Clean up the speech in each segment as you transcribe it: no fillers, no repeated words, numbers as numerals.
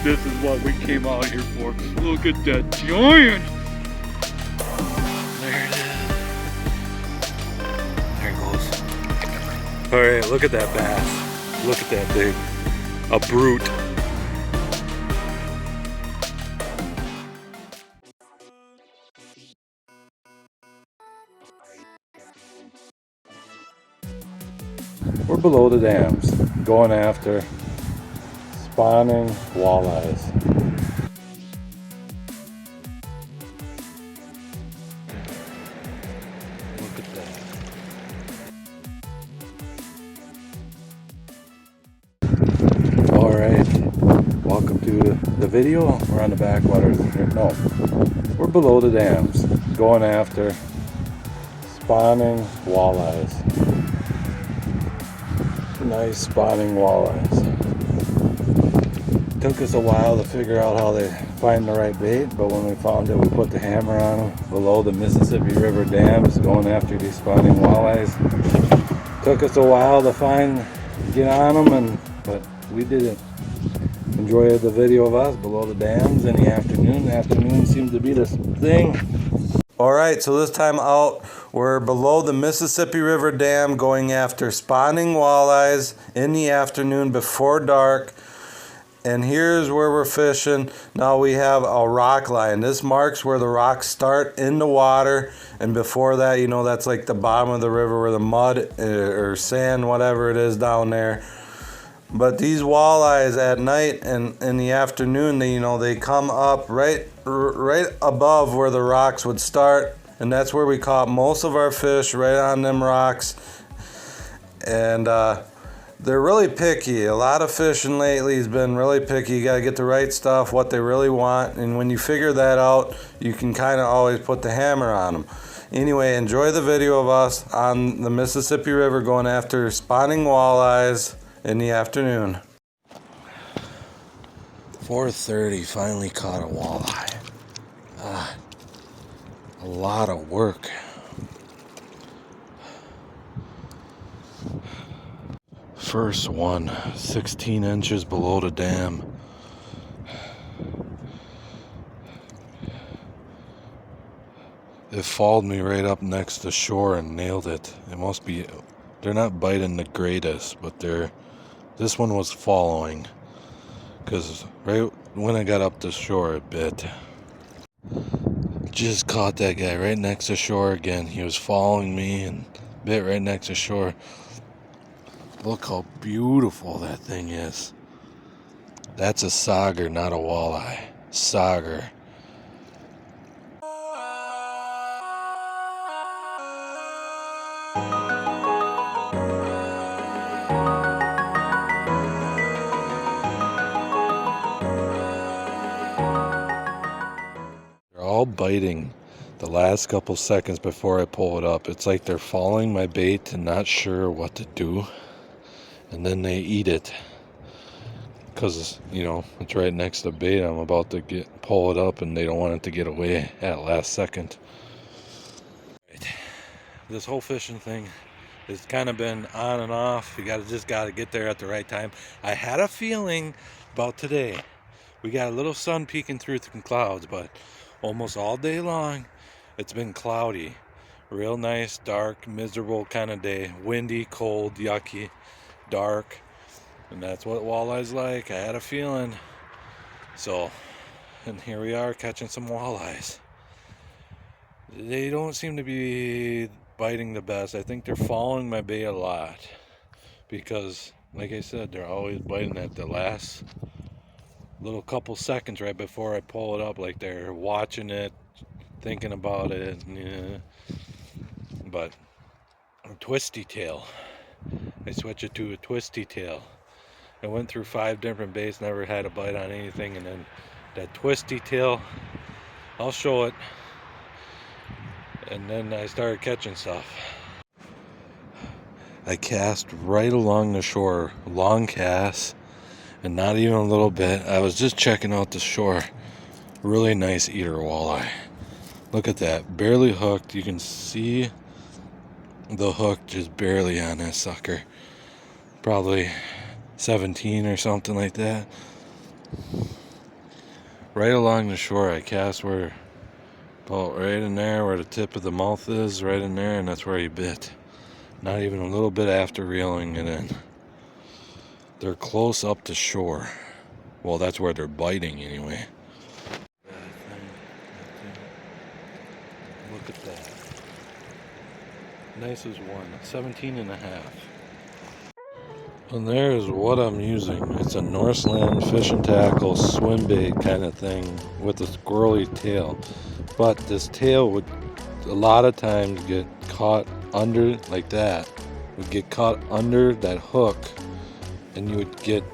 This is what we came out here for. Look at that giant. There it is. There it goes. All right, look at that bass. Look at that thing. A brute. We're below the dams, going after spawning walleyes. Look at that. Alright, welcome to the video. We're on the backwaters here. No, we're below the dams, going after spawning walleyes. Nice spawning walleyes. Took us a while to figure out how to find the right bait, but when we found it, we put the hammer on them below the Mississippi River dams, going after these spawning walleyes. Took us a while to get on them, but we did it. Enjoy the video of us below the dams in the afternoon. The afternoon seems to be the thing. Alright, so this time out, we're below the Mississippi River Dam going after spawning walleyes in the afternoon before dark. And here's where we're fishing. Now we have a rock line. This marks where the rocks start in the water. And before that, you know, that's like the bottom of the river where the mud or sand, whatever it is down there. But these walleyes at night and in the afternoon, they come up right above where the rocks would start, and that's where we caught most of our fish, right on them rocks. And they're really picky. A lot of fishing lately has been really picky. You got to get the right stuff, what they really want, and when you figure that out, you can kind of always put the hammer on them. Anyway, enjoy the video of us on the Mississippi River going after spawning walleyes in the afternoon. 4:30, finally caught a walleye. A lot of work. First one, 16 inches below the dam. It followed me right up next to shore and nailed it. It must be, they're not biting the greatest, but this one was following. Because right when I got up to shore, it bit. Just caught that guy right next to shore again. He was following me and bit right next to shore. Look how beautiful that thing is. That's a sauger, not a walleye. Sauger. All biting the last couple seconds before I pull it up. It's like they're following my bait and not sure what to do, and then they eat it because it's right next to the bait. I'm about to pull it up and they don't want it to get away at last second. Right. This whole fishing thing has kind of been on and off. You just gotta get there at the right time. I had a feeling about today. We got a little sun peeking through some clouds, but almost all day long it's been cloudy. Real nice, dark, miserable kind of day. Windy, cold, yucky, dark. And that's what walleyes like. I had a feeling. So, and here we are catching some walleyes. They don't seem to be biting the best. I think they're following my bait a lot. Because, like I said, they're always biting at the last little couple seconds right before I pull it up, like they're watching it, thinking about it. Yeah. But a twisty tail, I switch it to a twisty tail. I went through 5 different baits, never had a bite on anything, and then that twisty tail, I'll show it, and then I started catching stuff. I cast right along the shore, long cast, and not even a little bit. I was just checking out the shore. Really nice eater walleye. Look at that, barely hooked. You can see the hook just barely on that sucker. Probably 17 or something like that. right along the shore. I cast where, about right in there where the tip of the mouth is, right in there, and that's where he bit. Not even a little bit after reeling it in. They're close up to shore. Well, that's where they're biting anyway. Look at that. Nice as one. 17 and a half. And there's what I'm using. It's a Northland fish and tackle swim bait kind of thing with a squirrely tail. But this tail would a lot of times get caught under like that. Would get caught under that hook, and you would get,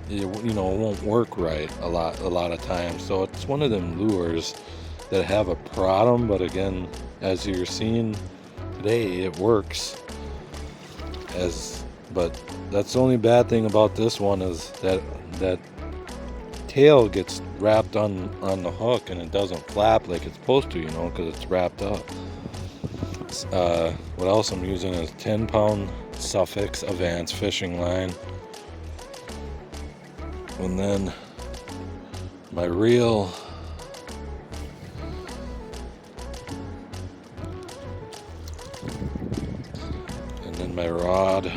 you know, it won't work right a lot of times. So it's one of them lures that have a problem, but again, as you're seeing today, it works. But that's the only bad thing about this one is that tail gets wrapped on the hook and it doesn't flap like it's supposed to, you know, because it's wrapped up. What else I'm using is 10-pound Sufix Advanced fishing line, and then my reel, and then my rod.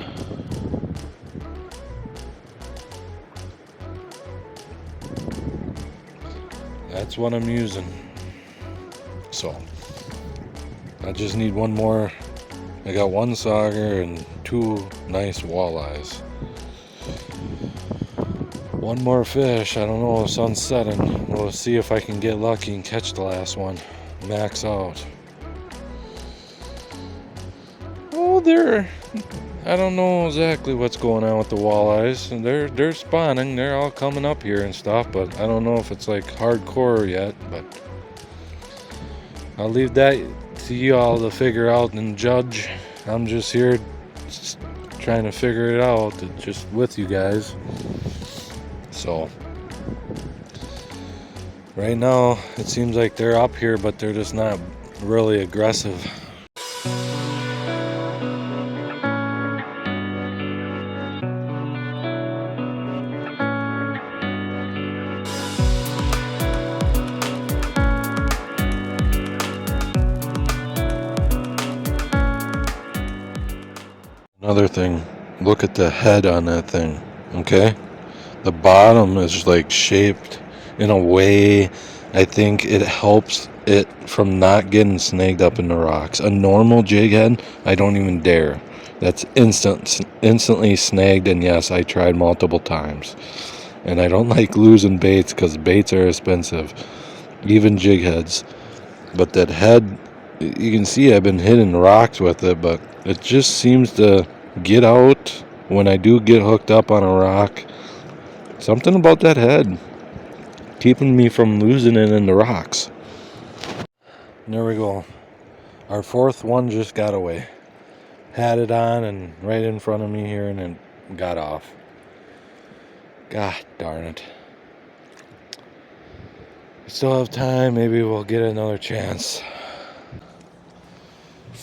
That's what I'm using. So I just need one more. I got one sauger and 2 nice walleyes. One more fish. I don't know, the sun's setting. We'll see if I can get lucky and catch the last one. Max out. Oh, I don't know exactly what's going on with the walleyes. And they're spawning. They're all coming up here and stuff, but I don't know if it's like hardcore yet. But I'll leave that to you all to figure out and judge. I'm just here trying to figure it out, just with you guys. So right now it seems like they're up here, but they're just not really aggressive. Another thing, look at the head on that thing, okay? The bottom is like shaped in a way, I think it helps it from not getting snagged up in the rocks. A normal jig head, I don't even dare. That's instantly snagged, and yes, I tried multiple times. And I don't like losing baits because baits are expensive, even jig heads. But that head, you can see I've been hitting rocks with it, but it just seems to get out when I do get hooked up on a rock. Something about that head keeping me from losing it in the rocks. And there we go. Our 4th one just got away. Had it on and right in front of me here, and then got off. God darn it. We still have time. Maybe we'll get another chance.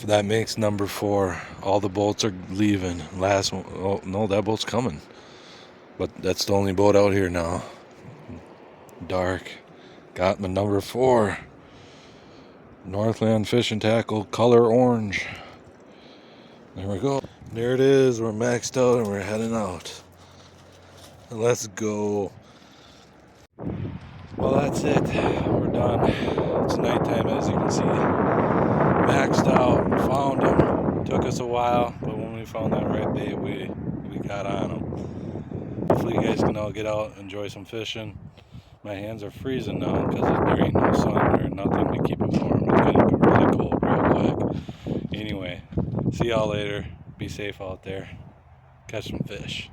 That makes number 4. All the boats are leaving. Last one, oh no, that boat's coming. But that's the only boat out here now. Dark. Got my number 4. Northland fish and tackle, color orange. There we go. There it is. We're maxed out and we're heading out. Let's go. Well, that's it. We're done. It's nighttime, as you can see. Maxed out. Found them. Took us a while, but when we found that right bait, we got on them. Hopefully you guys can all get out, enjoy some fishing. My hands are freezing now because there ain't no sun or nothing to keep it warm. It's gonna get really cold real quick. Anyway, see y'all later. Be safe out there. Catch some fish.